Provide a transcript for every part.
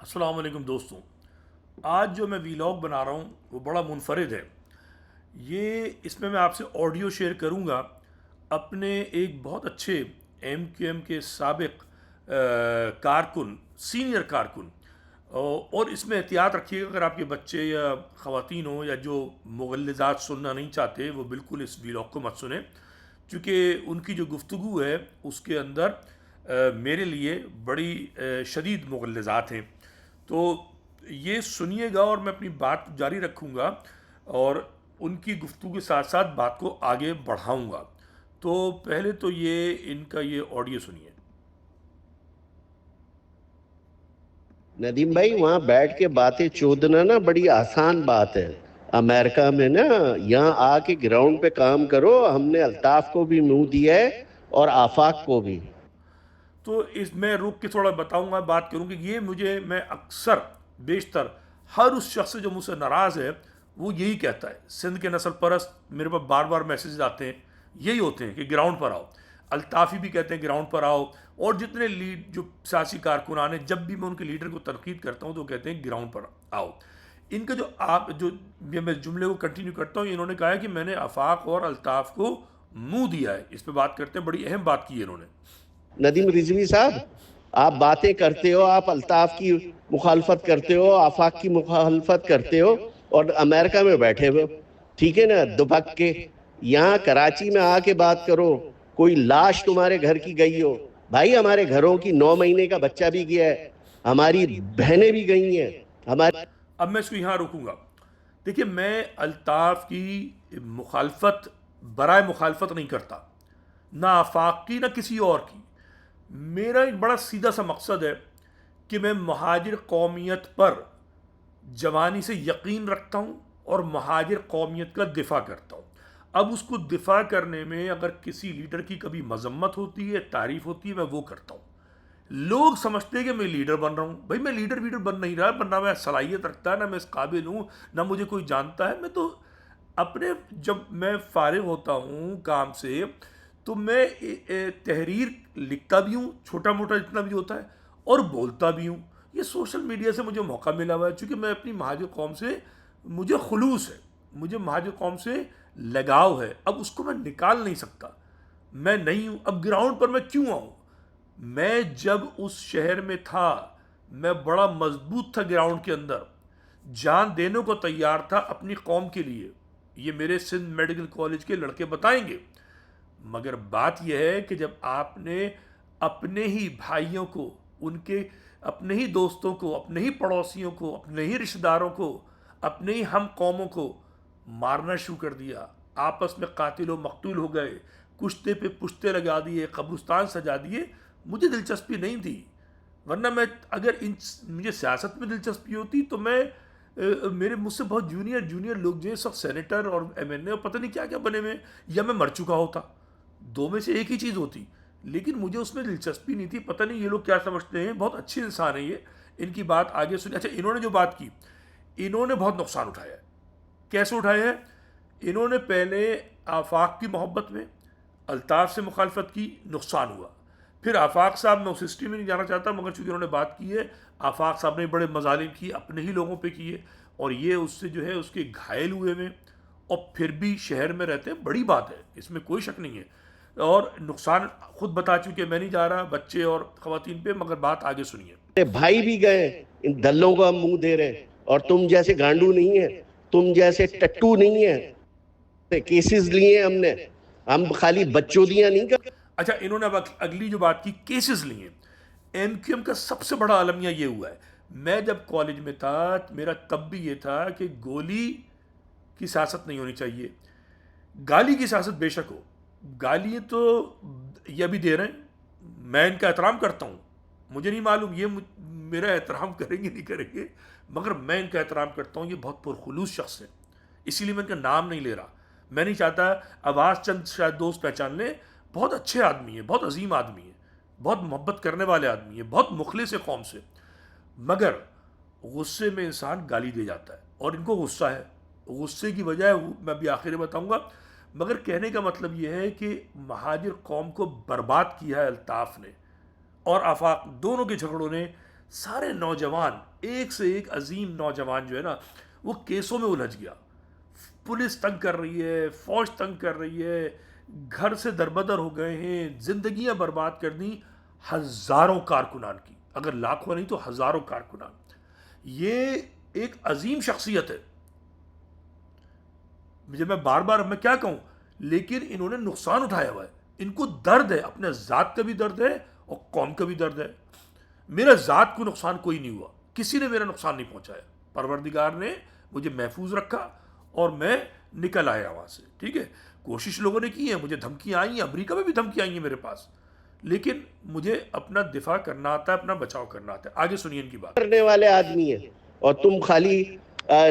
السلام علیکم دوستوں. آج جو میں ویلاگ بنا رہا ہوں وہ بڑا منفرد ہے. اس میں آپ سے آڈیو شیئر کروں گا اپنے ایک بہت اچھے ایم کیو ایم کے سابق کارکن، سینئر کارکن. اور اس میں احتیاط رکھیے گا، اگر آپ کے بچے یا خواتین ہوں یا جو مغلظات سننا نہیں چاہتے وہ بالکل اس ویلاگ کو مت سنیں، چونکہ ان کی جو گفتگو ہے اس کے اندر میرے لیے بڑی شدید مغلظات ہیں. تو یہ سنیے گا اور میں اپنی بات جاری رکھوں گا اور ان کی گفتگو کے ساتھ ساتھ بات کو آگے بڑھاؤں گا. تو پہلے تو ان کا یہ آڈیو سنیے. ندیم بھائی، وہاں بیٹھ کے باتیں چودنا نا بڑی آسان بات ہے. امریکہ میں نا یہاں آ کے گراؤنڈ پہ کام کرو. ہم نے الطاف کو بھی منہ دیا ہے اور آفاق کو بھی. تو میں رک کے تھوڑا بتاؤں گا، بات کروں کہ میں اکثر بیشتر ہر اس شخص سے جو مجھ سے ناراض ہے وہ یہی کہتا ہے. سندھ کے نسل پرست میرے پاس بار بار میسیجز آتے ہیں، یہی ہوتے ہیں کہ گراؤنڈ پر آؤ. الطافی بھی کہتے ہیں گراؤنڈ پر آؤ، اور جتنے جو سیاسی کارکنان ہیں جب بھی میں ان کے لیڈر کو تنقید کرتا ہوں تو وہ کہتے ہیں گراؤنڈ پر آؤ. ان کا میں جملے کو کنٹینیو کرتا ہوں. انہوں نے کہا ہے کہ میں نے آفاق اور الطاف کو منہ دیا ہے. اس پہ بات کرتے ہیں، بڑی اہم بات کی ہے انہوں نے. ندیم رضوی صاحب، آپ باتیں کرتے ہو، آپ الطاف کی مخالفت کرتے ہو، آفاق کی مخالفت کرتے ہو اور امریکہ میں بیٹھے ہوئے. ٹھیک ہے نا؟ دبک کے یہاں کراچی میں آ کے بات کرو. کوئی لاش تمہارے گھر کی گئی ہو؟ بھائی ہمارے گھروں کی 9 مہینے کا بچہ بھی گیا ہے، ہماری بہنیں بھی گئی ہیں. ہمارے اب میں اس کو یہاں رکوں گا. دیکھیے، میں الطاف کی مخالفت برائے مخالفت نہیں کرتا، نہ آفاق کی نہ کسی اور کی. میرا ایک بڑا سیدھا سا مقصد ہے کہ میں مہاجر قومیت پر جوانی سے یقین رکھتا ہوں اور مہاجر قومیت کا دفاع کرتا ہوں. اب اس کو دفاع کرنے میں اگر کسی لیڈر کی کبھی مذمت ہوتی ہے، تعریف ہوتی ہے، میں وہ کرتا ہوں. لوگ سمجھتے ہیں کہ میں لیڈر بن رہا ہوں. بھائی میں لیڈر بن نہیں رہا، نہ میں صلاحیت رکھتا ہے، نہ میں اس قابل ہوں، نہ مجھے کوئی جانتا ہے. میں تو جب میں فارغ ہوتا ہوں کام سے تو میں تحریر لکھتا بھی ہوں، چھوٹا موٹا جتنا بھی ہوتا ہے، اور بولتا بھی ہوں. یہ سوشل میڈیا سے مجھے موقع ملا ہوا ہے، چونکہ میں اپنی مہاجر قوم سے مجھے خلوص ہے، مجھے مہاجر قوم سے لگاؤ ہے. اب اس کو میں نکال نہیں سکتا. میں نہیں ہوں. اب گراؤنڈ پر میں کیوں آؤں؟ میں جب اس شہر میں تھا میں بڑا مضبوط تھا، گراؤنڈ کے اندر جان دینے کو تیار تھا اپنی قوم کے لیے. یہ میرے سندھ میڈیکل کالج کے لڑکے بتائیں گے. مگر بات یہ ہے کہ جب آپ نے اپنے ہی بھائیوں کو، ان کے اپنے ہی دوستوں کو، اپنے ہی پڑوسیوں کو، اپنے ہی رشتہ داروں کو، اپنے ہی ہم قوموں کو مارنا شروع کر دیا، آپس میں قاتل و مقتول ہو گئے، کشتے پہ پشتے لگا دیے، قبرستان سجا دیے، مجھے دلچسپی نہیں تھی. ورنہ اگر مجھے سیاست میں دلچسپی ہوتی تو میرے مجھ سے بہت جونیئر لوگ جو ہیں سب سینیٹر اور ایم این اے اور پتہ نہیں کیا کیا بنے ہوئے، یا میں مر چکا ہوتا. دو میں سے ایک ہی چیز ہوتی. لیکن مجھے اس میں دلچسپی نہیں تھی. پتہ نہیں یہ لوگ کیا سمجھتے ہیں. بہت اچھے انسان ہیں یہ. ان کی بات آگے سنی. اچھا، انہوں نے جو بات کی، انہوں نے بہت نقصان اٹھایا ہے. کیسے اٹھایا ہے؟ انہوں نے پہلے آفاق کی محبت میں الطاف سے مخالفت کی، نقصان ہوا. پھر آفاق صاحب، میں اس ہسٹری میں نہیں جانا چاہتا، مگر چونکہ انہوں نے بات کی ہے، آفاق صاحب نے بڑے مظالم کیے اپنے ہی لوگوں پہ کیے، اور یہ اس سے جو ہے اس کے گھائل ہوئے میں، اور پھر بھی شہر میں رہتے ہیں. بڑی بات ہے، اس میں کوئی شک نہیں ہے. اور نقصان خود بتا چکے، میں نہیں جا رہا بچے اور خواتین پہ، مگر بات آگے سنیے. بھائی بھی گئے، ان دلوں کو ہم منہ دے رہے ہیں. اور تم جیسے گانڈو نہیں ہیں، تم جیسے ٹٹو نہیں ہیں. کیسز لیے ہم نے. ہم خالی بچودیاں نہیں کر. اچھا، انہوں نے اب اگلی جو بات کی، کیسز لیے. ایم کیو ایم کا سب سے بڑا المیہ یہ ہوا ہے. میں جب کالج میں تھا میرا تب بھی یہ تھا کہ گولی کی سیاست نہیں ہونی چاہیے. گالی کی سیاست بے شک ہو. گالی تو یہ ابھی دے رہے ہیں، میں ان کا احترام کرتا ہوں. مجھے نہیں معلوم یہ میرا احترام کریں گے نہیں کریں گے، مگر میں ان کا احترام کرتا ہوں. یہ بہت پرخلوص شخص ہے، اسی لیے میں ان کا نام نہیں لے رہا. میں نہیں چاہتا آواز چند شاید دوست پہچان لیں. بہت اچھے آدمی ہیں، بہت عظیم آدمی ہیں، بہت محبت کرنے والے آدمی ہیں، بہت مخلص ہے قوم سے. مگر غصے میں انسان گالی دے جاتا ہے، اور ان کو غصہ ہے. غصے کی وجہ میں ابھی آخر میں بتاؤں گا. مگر کہنے کا مطلب یہ ہے کہ مہاجر قوم کو برباد کیا ہے الطاف نے اور آفاق، دونوں کے جھگڑوں نے سارے نوجوان ایک سے ایک عظیم نوجوان جو ہے نا وہ کیسوں میں الجھ گیا. پولیس تنگ کر رہی ہے, فوج تنگ کر رہی ہے, گھر سے دربدر ہو گئے ہیں, زندگیاں برباد کر دیں ہزاروں کارکنان کی, اگر لاکھوں نہیں تو ہزاروں کارکنان. یہ ایک عظیم شخصیت ہے, مجھے میں بار بار میں کیا کہوں, لیکن انہوں نے نقصان اٹھایا ہوا ہے. ان کو درد ہے, اپنے ذات کا بھی درد ہے اور قوم کا بھی درد ہے. میرا ذات کو نقصان کوئی نہیں ہوا, کسی نے میرا نقصان نہیں پہنچایا, پروردگار نے مجھے محفوظ رکھا اور میں نکل آیا وہاں سے. ٹھیک ہے, کوشش لوگوں نے کی ہے, مجھے دھمکیاں آئی ہیں, امریکہ میں بھی دھمکیاں آئی ہیں میرے پاس, لیکن مجھے اپنا دفاع کرنا آتا ہے, اپنا بچاؤ کرنا آتا ہے. آگے سنیے ان کی بات. کرنے والے آدمی ہیں اور تم خالی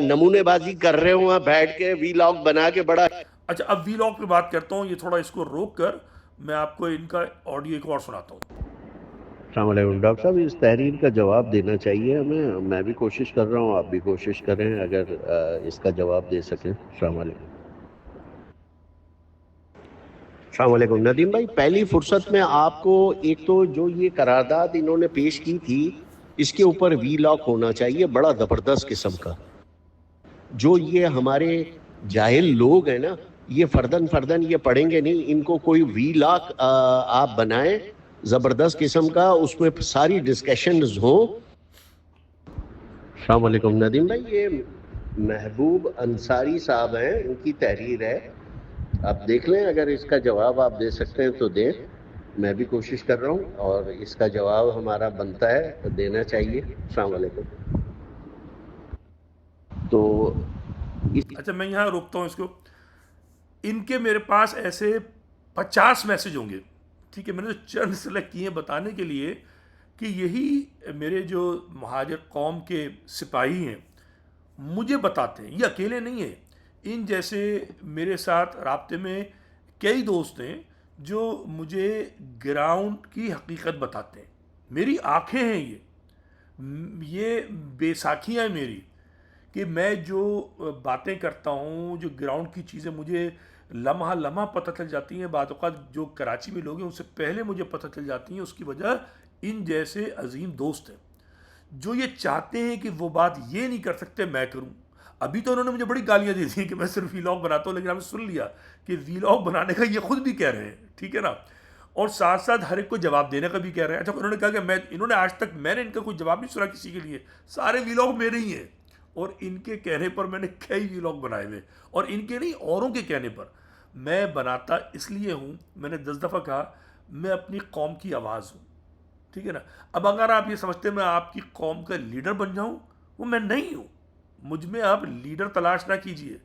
نمونے بازی کر رہے ہو وہاں بیٹھ کے وی لاگ بنا کے. بڑا اچھا, اب وی لاگ پہ بات کرتا ہوں, یہ تھوڑا اس کو روک کر میں آپ کو ان کا آڈیو ایک اور سناتا ہوں. السلام علیکم ڈاکٹر صاحب, اس تحریر کا جواب دینا چاہیے ہمیں, میں بھی کوشش کر رہا ہوں, آپ بھی کوشش کریں اگر اس کا جواب دے سکیں. السلام علیکم. السلام علیکم ندیم بھائی, پہلی فرصت میں آپ کو ایک تو جو یہ قرارداد انہوں نے پیش کی تھی اس کے اوپر وی لاک ہونا چاہیے, بڑا زبردست قسم کا. جو یہ ہمارے جاہل لوگ ہیں نا, یہ فردن فردن یہ پڑھیں گے نہیں, ان کو کوئی وی لاک آپ بنائیں زبردست قسم کا, اس میں ساری ڈسکشنز ہوں. السلام علیکم ندیم بھائی, یہ محبوب انصاری صاحب ہیں, ان کی تحریر ہے, آپ دیکھ لیں, اگر اس کا جواب آپ دے سکتے ہیں تو دیں, میں بھی کوشش کر رہا ہوں اور اس کا جواب ہمارا بنتا ہے تو دینا چاہیے. السلام علیکم. تو اچھا, میں یہاں روکتا ہوں اس کو. ان کے میرے پاس ایسے 50 میسج ہوں گے. ٹھیک ہے, میں نے چند سلیکٹ کیے ہیں بتانے کے لیے کہ یہی میرے جو مہاجر قوم کے سپاہی ہیں مجھے بتاتے ہیں, یہ اکیلے نہیں ہیں, ان جیسے میرے ساتھ رابطے میں کئی دوست ہیں جو مجھے گراؤنڈ کی حقیقت بتاتے ہیں. میری آنکھیں ہیں یہ بے ساکھیاں ہیں میری, کہ میں جو باتیں کرتا ہوں, جو گراؤنڈ کی چیزیں مجھے لمحہ لمحہ پتہ چل جاتی ہیں, بعض اوقات جو کراچی میں لوگ ہیں ان سے پہلے مجھے پتہ چل جاتی ہیں. اس کی وجہ ان جیسے عظیم دوست ہیں جو یہ چاہتے ہیں کہ وہ بات یہ نہیں کر سکتے میں کروں. ابھی تو انہوں نے مجھے بڑی گالیاں دی تھیں کہ میں صرف وی لاگ بناتا ہوں, لیکن ہم نے سن لیا کہ وی لاگ بنانے کا یہ خود بھی کہہ رہے ہیں. ٹھیک ہے نا, اور ساتھ ساتھ ہر ایک کو جواب دینے کا بھی کہہ رہے ہیں. اچھا, انہوں نے کہا کہ انہوں نے آج تک میں نے ان کا کوئی جواب نہیں سنا کسی کے لیے, سارے وی لاگ میرے ہی ہیں, اور ان کے کہنے پر میں نے کئی وی لاگ بنائے ہوئے, اور ان کے نہیں اوروں کے کہنے پر. میں بناتا اس لیے ہوں, میں نے 10 دفعہ کہا, میں اپنی قوم کی آواز ہوں. ٹھیک ہے نا. اب اگر آپ یہ سمجھتے ہیں میں آپ کی قوم کا لیڈر بن جاؤں, وہ میں نہیں ہوں. مجھ میں آپ لیڈر تلاش نہ کیجئے,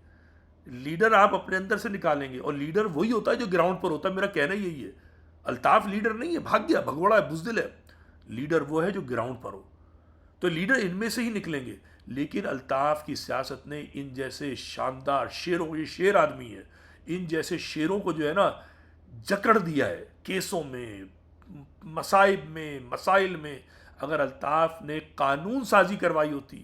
لیڈر آپ اپنے اندر سے نکالیں گے, اور لیڈر وہی ہوتا ہے جو گراؤنڈ پر ہوتا ہے. میرا کہنا یہی ہے, الطاف لیڈر نہیں ہے, بھاگ گیا, بھگوڑا ہے, بزدل ہے. لیڈر وہ ہے جو گراؤنڈ پر ہو, تو لیڈر ان میں سے ہی نکلیں گے. لیکن الطاف کی سیاست نے ان جیسے شاندار شیروں, یہ شیر آدمی ہے, ان جیسے شیروں کو جو ہے نا جکڑ دیا ہے کیسوں میں, مصائب میں, مسائل میں. اگر الطاف نے قانون سازی کروائی ہوتی,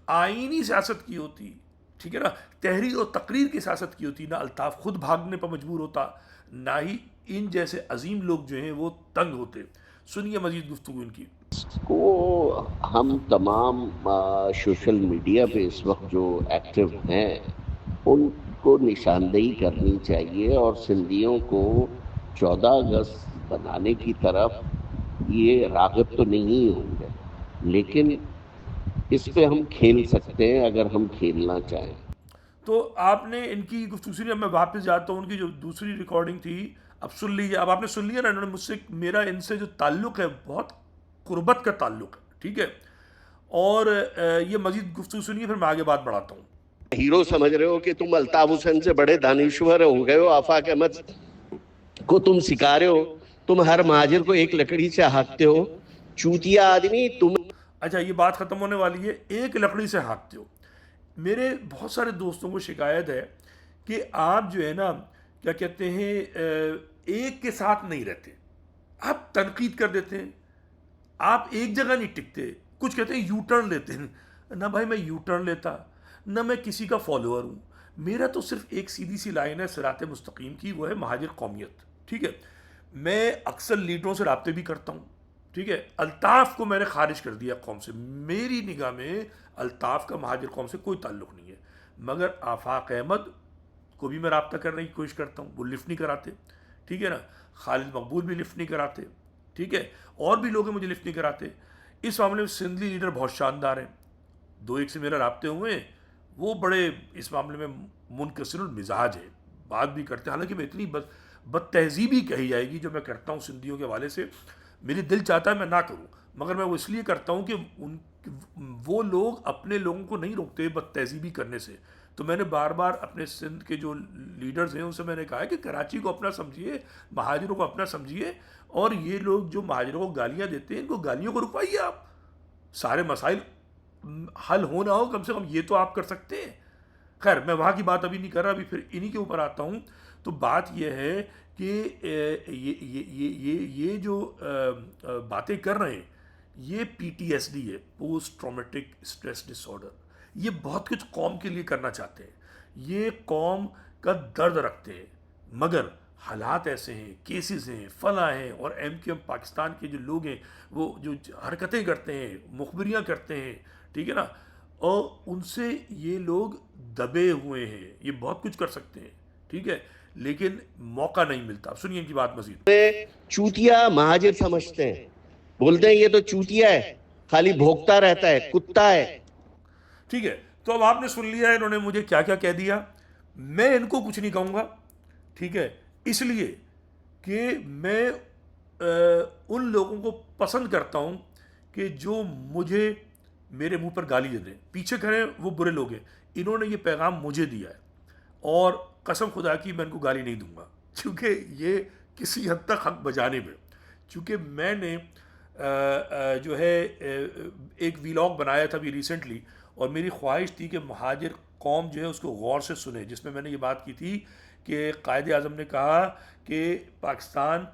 آئینی سیاست کی ہوتی, ٹھیک ہے نا, تحریر و تقریر کی سیاست کی ہوتی, نہ الطاف خود بھاگنے پر مجبور ہوتا, نہ ہی ان جیسے عظیم لوگ جو ہیں وہ تنگ ہوتے. سنیے مزید گفتگو ان کی. کو ہم تمام سوشل میڈیا پہ اس وقت جو ایکٹیو ہیں ان کو نشاندہی کرنی چاہیے, اور سندھیوں کو 14 اگست بنانے کی طرف یہ راغب تو نہیں ہوں گے, لیکن اس پہ ہم کھیل سکتے ہیں اگر ہم کھیلنا چاہیں. تو آپ نے ان کی گفتگو سنی. اب میں واپس جاتا ہوں, ان کی جو دوسری ریکارڈنگ تھی اب سن لیجیے. اب آپ نے سن لیا نا, انہوں نے مجھ سے, میرا ان سے جو تعلق ہے بہت قربت کا تعلق ہے. ٹھیک ہے, اور یہ مزید گفتگو سنیے, پھر میں آگے بات بڑھاتا ہوں. ہیرو سمجھ رہے ہو کہ تم الطاف حسین سے بڑے دانشور ہو گئے ہو, آفاق احمد کو تم سکھا رہے ہو, تم ہر مہاجر کو ایک لکڑی سے ہانکتے ہو, چوتیا آدمی تم. اچھا, یہ بات ختم ہونے والی ہے, ایک لکڑی سے ہانکتے ہو. میرے بہت سارے دوستوں کو شکایت ہے کہ آپ جو ہے نا کیا کہتے ہیں ایک کے ساتھ نہیں رہتے, آپ تنقید کر دیتے ہیں, آپ ایک جگہ نہیں ٹکتے. کچھ کہتے ہیں یو ٹرن لیتے ہیں. نہ بھائی میں یو ٹرن لیتا, نہ میں کسی کا فالوور ہوں. میرا تو صرف ایک سیدھی سی لائن ہے صراط مستقیم کی, وہ ہے مہاجر قومیت. ٹھیک ہے, میں اکثر لیڈروں سے رابطے بھی کرتا ہوں, ٹھیک ہے، الطاف کو میں نے خارج کر دیا قوم سے. میری نگاہ میں الطاف کا مہاجر قوم سے کوئی تعلق نہیں ہے. مگر آفاق احمد کو بھی میں رابطہ کرنے کی کوشش کرتا ہوں، وہ لفٹ نہیں کراتے. ٹھیک ہے نا، خالد مقبول بھی لفٹ نہیں کراتے. ٹھیک ہے، اور بھی لوگ ہیں مجھے لفٹ نہیں کراتے. اس معاملے میں سندھی لیڈر بہت شاندار ہیں، دو ایک سے میرے رابطے ہوئے ہیں، وہ بڑے اس معاملے میں منکسر المزاج ہے، بات بھی کرتے ہیں. حالانکہ میں اتنی بد تہذیبی کہی جائے گی جو میں کرتا ہوں سندھیوں کے حوالے سے، میری دل چاہتا ہے میں نہ کروں، مگر میں وہ اس لیے کرتا ہوں کہ وہ لوگ اپنے لوگوں کو نہیں روکتے بد تہذیبی کرنے سے. تو میں نے بار بار اپنے سندھ کے جو لیڈرز ہیں ان سے میں نے کہا ہے کہ کراچی کو اپنا سمجھیے، مہاجروں کو اپنا سمجھیے، اور یہ لوگ جو مہاجروں کو گالیاں دیتے ہیں ان کو گالیوں کو رکوائیے. آپ سارے مسائل حل ہو نہ ہو کم سے کم یہ تو آپ کر سکتے ہیں. خیر میں وہاں کی بات ابھی نہیں کر رہا، ابھی پھر انہی کے اوپر آتا ہوں. تو بات یہ ہے کہ یہ جو باتیں کر رہے ہیں یہ پی ٹی ایس ڈی ہے، post traumatic stress dis order. یہ بہت کچھ قوم کے لیے کرنا چاہتے ہیں، یہ قوم کا درد رکھتے ہیں، مگر حالات ایسے ہیں، کیسز ہیں، فلاں ہیں، اور ایم کیو ایم پاکستان کے جو لوگ ہیں وہ جو حرکتیں کرتے ہیں، مخبریاں کرتے ہیں، ٹھیک ہے نا، اور ان سے یہ لوگ دبے ہوئے ہیں. یہ بہت کچھ کر سکتے ہیں، ٹھیک ہے، لیکن موقع نہیں ملتا. سنیے ان کی بات مزید. چوتیا مہاجر سمجھتے ہیں، بولتے ہیں یہ تو چوتیا ہے، خالی بھوکتا رہتا ہے، کتا ہے. ٹھیک ہے، تو اب آپ نے سن لیا ہے انہوں نے مجھے کیا کیا کہہ دیا. میں ان کو کچھ نہیں کہوں گا، ٹھیک ہے، اس لیے کہ میں ان لوگوں کو پسند کرتا ہوں کہ جو مجھے میرے منہ پر گالی دے دیں. پیچھے کھڑے وہ برے لوگ ہیں، انہوں نے یہ پیغام مجھے دیا ہے، اور قسم خدا کی میں ان کو گالی نہیں دوں گا، کیونکہ یہ کسی حد تک حق بجانے میں. چونکہ میں نے جو ہے ایک ویلاگ بنایا تھا ابھی ریسنٹلی، اور میری خواہش تھی کہ مہاجر قوم جو ہے اس کو غور سے سنے، جس میں نے یہ بات کی تھی کہ قائد اعظم نے کہا کہ پاکستان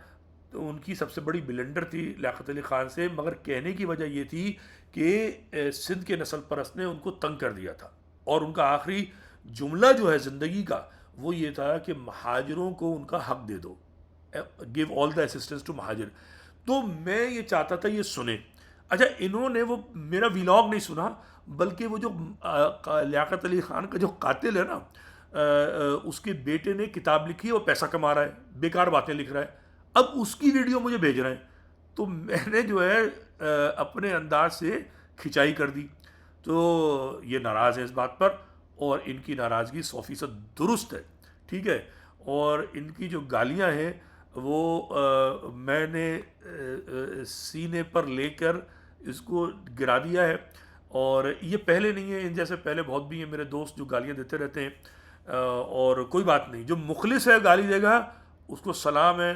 ان کی سب سے بڑی بلنڈر تھی لیاقت علی خان سے، مگر کہنے کی وجہ یہ تھی کہ سندھ کے نسل پرست نے ان کو تنگ کر دیا تھا. اور ان کا آخری جملہ جو ہے زندگی کا وہ یہ تھا کہ مہاجروں کو ان کا حق دے دو، give all the assistance to muhajir. تو میں یہ چاہتا تھا یہ سنیں. اچھا، انہوں نے وہ میرا ویلاگ نہیں سنا، بلکہ وہ جو لیاقت علی خان کا جو قاتل ہے نا، اس کے بیٹے نے کتاب لکھی ہے، وہ پیسہ کما رہا ہے، بیکار باتیں لکھ رہا ہے، اب اس کی ویڈیو مجھے بھیج رہے ہیں. تو میں نے جو ہے اپنے انداز سے کھنچائی کر دی. تو یہ ناراض ہیں اس بات پر، اور ان کی ناراضگی 100% درست ہے، ٹھیک ہے. اور ان کی جو گالیاں ہیں وہ میں نے سینے پر لے کر اس کو گرا دیا ہے. اور یہ پہلے نہیں ہے، ان جیسے پہلے بہت بھی ہیں میرے دوست جو گالیاں دیتے رہتے ہیں. اور کوئی بات نہیں، جو مخلص ہے گالی دے گا اس کو سلام ہے،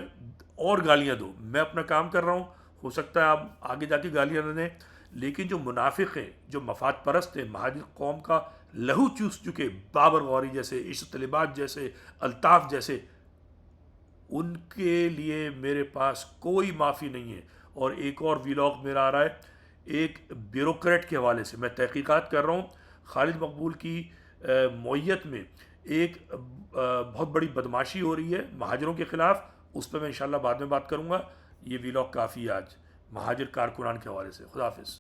اور گالیاں دو. میں اپنا کام کر رہا ہوں، ہو سکتا ہے آپ آگے جا کے گالیاں نہ دیں، لیکن جو منافق ہیں، جو مفاد پرست ہیں، مہاجر قوم کا لہو چوس چکے، بابر غوری جیسے، عشق طلبات جیسے، الطاف جیسے، ان کے لیے میرے پاس کوئی معافی نہیں ہے. اور ایک اور ویلاگ میرا آ رہا ہے ایک بیوروکریٹ کے حوالے سے، میں تحقیقات کر رہا ہوں. خالد مقبول کی معیت میں ایک بہت بڑی بدماشی ہو رہی ہے مہاجروں کے خلاف، اس پہ میں انشاءاللہ بعد میں بات کروں گا. یہ ویلاگ کافی ہے آج مہاجر کارکنان کے حوالے سے. خدا حافظ.